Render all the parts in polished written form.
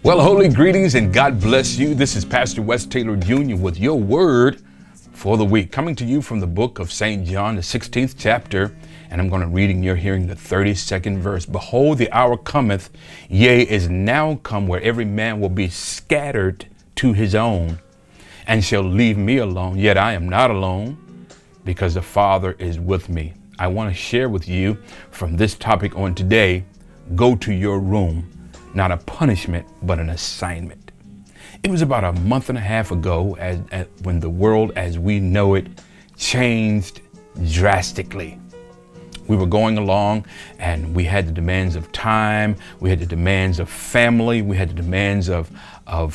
Well, holy greetings and God bless you. This is Pastor Wes Taylor Jr. with your word for the week, coming to you from the book of St. John, the 16th chapter, and I'm going to read in your hearing the 32nd verse. Behold, the hour cometh, yea, is now come, where every man will be scattered to his own, and shall leave me alone. Yet I am not alone, because the Father is with me. I want to share with you from this topic on today, go to your room. Not a punishment, but an assignment. It was about a month and a half ago when the world as we know it changed drastically. We were going along and we had the demands of time, we had the demands of family, we had the demands of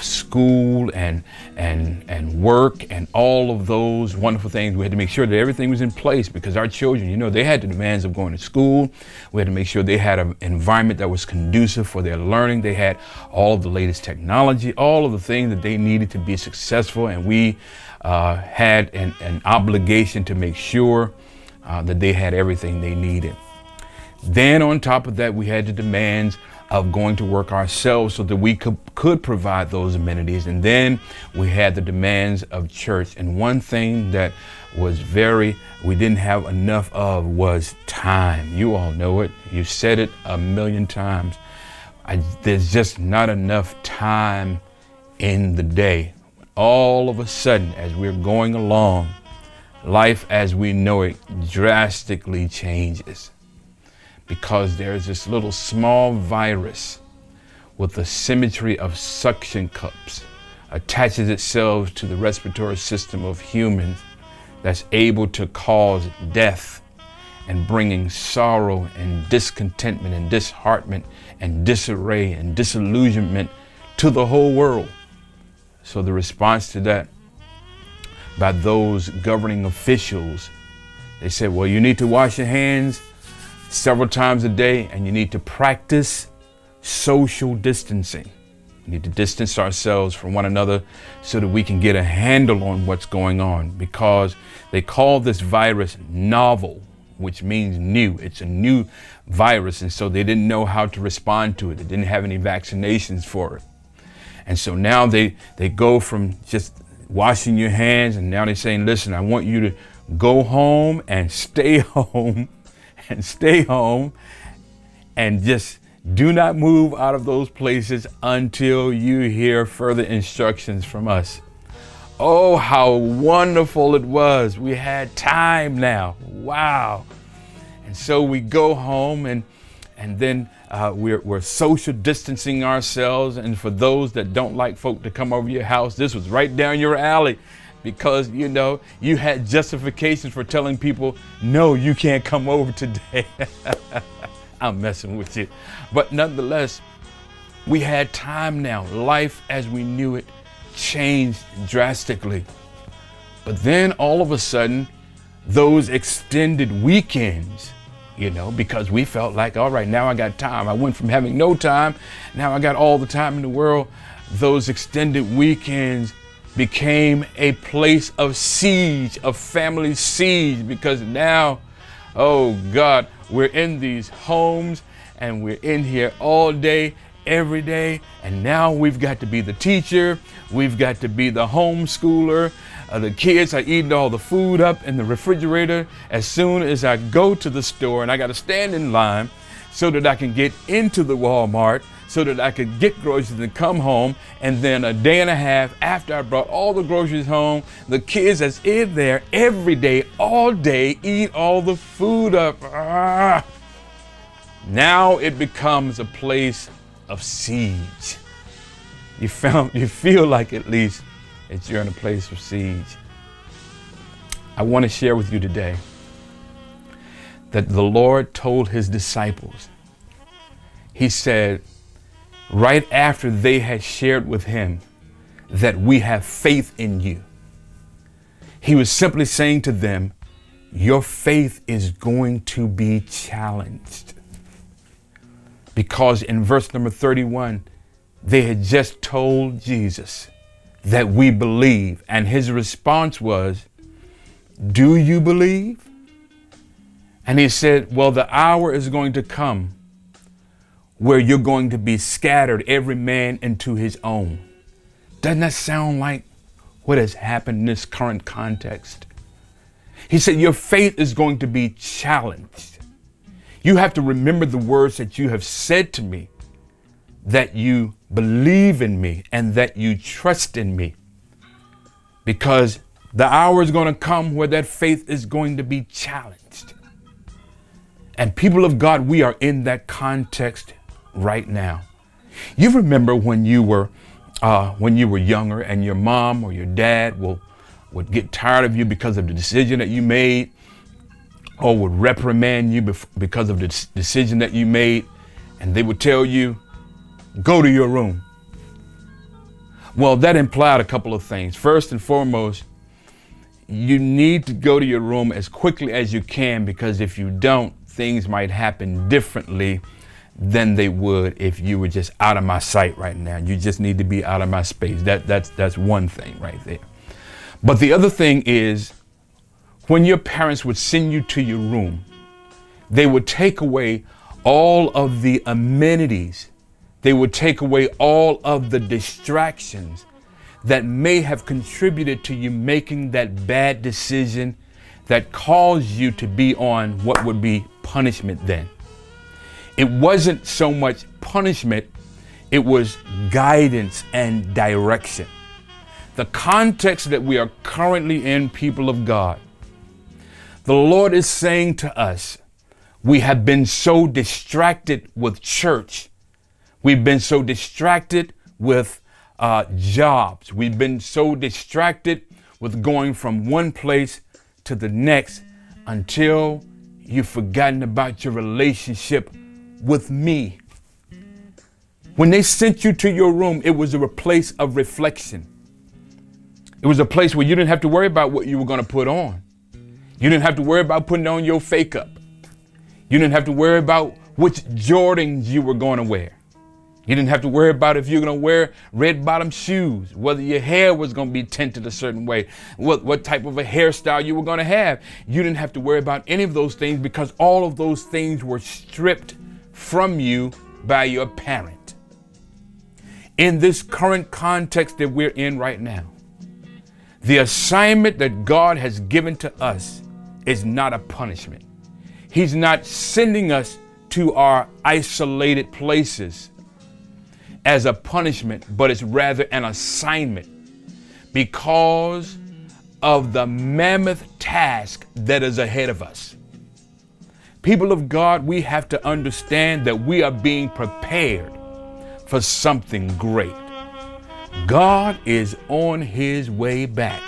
school and work and all of those wonderful things. We had to make sure that everything was in place because our children, they had the demands of going to school. We had to make sure they had an environment that was conducive for their learning. They had all of the latest technology, all of the things that they needed to be successful. And we had an obligation to make sure that they had everything they needed. Then on top of that, we had the demands of going to work ourselves so that we could provide those amenities. And then we had the demands of church. And one thing that was we didn't have enough of was time. You all know it. You said it a million times. There's just not enough time in the day. All of a sudden, as we're going along, life as we know it drastically changes because there's this little small virus with the symmetry of suction cups attaches itself to the respiratory system of humans that's able to cause death and bringing sorrow and discontentment and disheartenment and disarray and disillusionment to the whole world. So the response to that by those governing officials, they said, well, you need to wash your hands several times a day and you need to practice social distancing. We need to distance ourselves from one another so that we can get a handle on what's going on, because they call this virus novel, which means new. It's a new virus, and so they didn't know how to respond to it. They didn't have any vaccinations for it. And so now they go from just washing your hands, and now they're saying, listen, I want you to go home and stay home and stay home and just do not move out of those places until you hear further instructions from us. Oh, how wonderful it was. We had time now. Wow. And so we go home and then we're social distancing ourselves. And for those that don't like folk to come over your house, this was right down your alley because, you had justifications for telling people, no, you can't come over today. I'm messing with you. But nonetheless, we had time now. Life as we knew it changed drastically. But then all of a sudden, those extended weekends, because we felt like, all right, now I got time. I went from having no time, now I got all the time in the world. Those extended weekends became a place of siege, of family siege, because now, oh God, we're in these homes and we're in here all day, every day. And now we've got to be the teacher. We've got to be the homeschooler. The kids are eating all the food up in the refrigerator as soon as I go to the store, and I got to stand in line so that I can get into the Walmart, so that I could get groceries and come home. And then a day and a half after I brought all the groceries home, the kids that's in there every day, all day, eat all the food up. Now it becomes a place of siege. You feel like at least that you're in a place of siege. I want to share with you today that the Lord told his disciples, he said, right after they had shared with him that we have faith in you, he was simply saying to them, your faith is going to be challenged. Because in verse number 31, they had just told Jesus that we believe. And his response was, do you believe? And he said, well, the hour is going to come where you're going to be scattered, every man into his own. Doesn't that sound like what has happened in this current context? He said, your faith is going to be challenged. You have to remember the words that you have said to me, that you believe in me and that you trust in me, because the hour is going to come where that faith is going to be challenged. And people of God, we are in that context right now. You remember when you were younger and your mom or your dad would get tired of you because of the decision that you made, or would reprimand you because of the decision that you made, and they would tell you, go to your room. Well, that implied a couple of things. First and foremost, you need to go to your room as quickly as you can, because if you don't, things might happen differently than they would if you were just out of my sight right now. You just need to be out of my space. That's one thing right there. But the other thing is, when your parents would send you to your room, they would take away all of the amenities. They would take away all of the distractions that may have contributed to you making that bad decision that caused you to be on what would be punishment then. It wasn't so much punishment, it was guidance and direction. The context that we are currently in, people of God, the Lord is saying to us, we have been so distracted with church. We've been so distracted with jobs. We've been so distracted with going from one place to the next until you've forgotten about your relationship with me. When they sent you to your room, it was a place of reflection. It was a place where you didn't have to worry about what you were going to put on. You didn't have to worry about putting on your fake up. You didn't have to worry about which Jordans you were going to wear. You didn't have to worry about if you're going to wear red bottom shoes, whether your hair was going to be tinted a certain way, what type of a hairstyle you were going to have. You didn't have to worry about any of those things, because all of those things were stripped from you by your parent. In this current context that we're in right now, the assignment that God has given to us is not a punishment. He's not sending us to our isolated places as a punishment, but it's rather an assignment because of the mammoth task that is ahead of us. People of God, we have to understand that we are being prepared for something great. God is on his way back,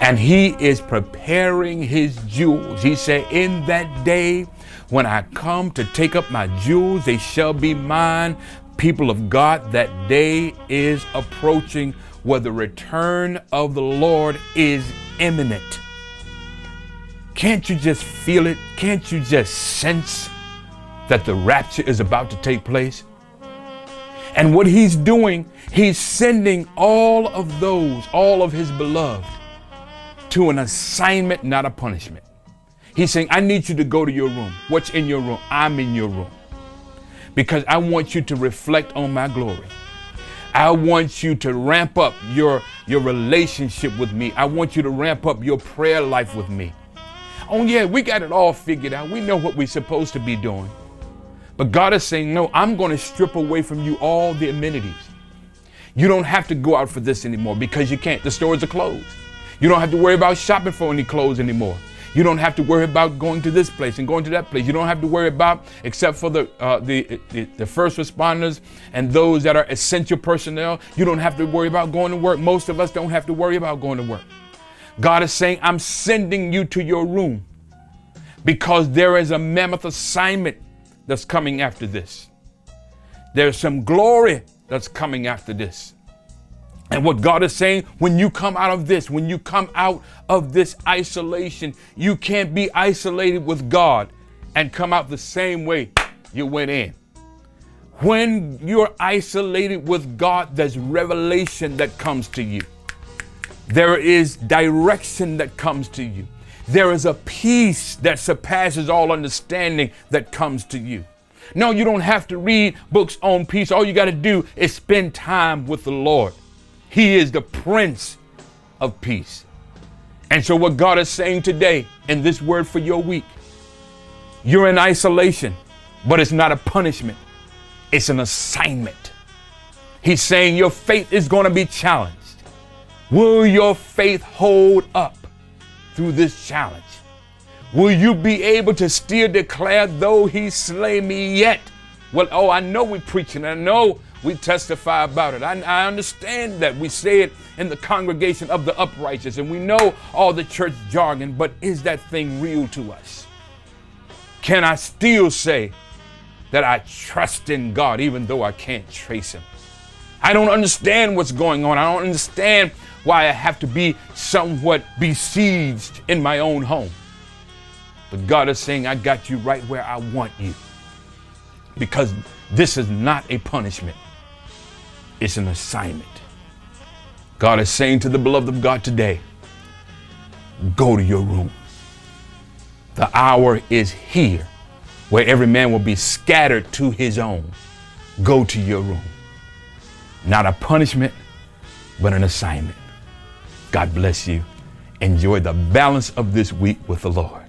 and he is preparing his jewels. He said, in that day when I come to take up my jewels, they shall be mine. People of God, that day is approaching where the return of the Lord is imminent. Can't you just feel it? Can't you just sense that the rapture is about to take place? And what he's doing, he's sending all of his beloved to an assignment, not a punishment. He's saying, I need you to go to your room. What's in your room? I'm in your room. Because I want you to reflect on my glory. I want you to ramp up your relationship with me. I want you to ramp up your prayer life with me. Oh yeah, we got it all figured out. We know what we're supposed to be doing. But God is saying, no, I'm going to strip away from you all the amenities. You don't have to go out for this anymore because you can't. The stores are closed. You don't have to worry about shopping for any clothes anymore. You don't have to worry about going to this place and going to that place. You don't have to worry about, except for the first responders and those that are essential personnel, you don't have to worry about going to work. Most of us don't have to worry about going to work. God is saying, I'm sending you to your room because there is a mammoth assignment that's coming after this. There's some glory that's coming after this. And what God is saying, when you come out of this, when you come out of this isolation, you can't be isolated with God and come out the same way you went in. When you're isolated with God, there's revelation that comes to you. There is direction that comes to you. there is a peace that surpasses all understanding that comes to you. No, you don't have to read books on peace. All you got to do is spend time with the Lord. He is the Prince of Peace. And so what God is saying today in this word for your week, you're in isolation, but it's not a punishment. It's an assignment. He's saying your faith is going to be challenged. Will your faith hold up through this challenge? Will you be able to still declare, though he slay me yet? Well, I know we preach it. I know we testify about it. I understand that we say it in the congregation of the upright, and we know all the church jargon, but is that thing real to us? Can I still say that I trust in God even though I can't trace him? I don't understand what's going on. I don't understand why I have to be somewhat besieged in my own home. But God is saying, I got you right where I want you, because this is not a punishment. It's an assignment. God is saying to the beloved of God today, go to your room. The hour is here where every man will be scattered to his own. Go to your room. Not a punishment, but an assignment. God bless you. Enjoy the balance of this week with the Lord.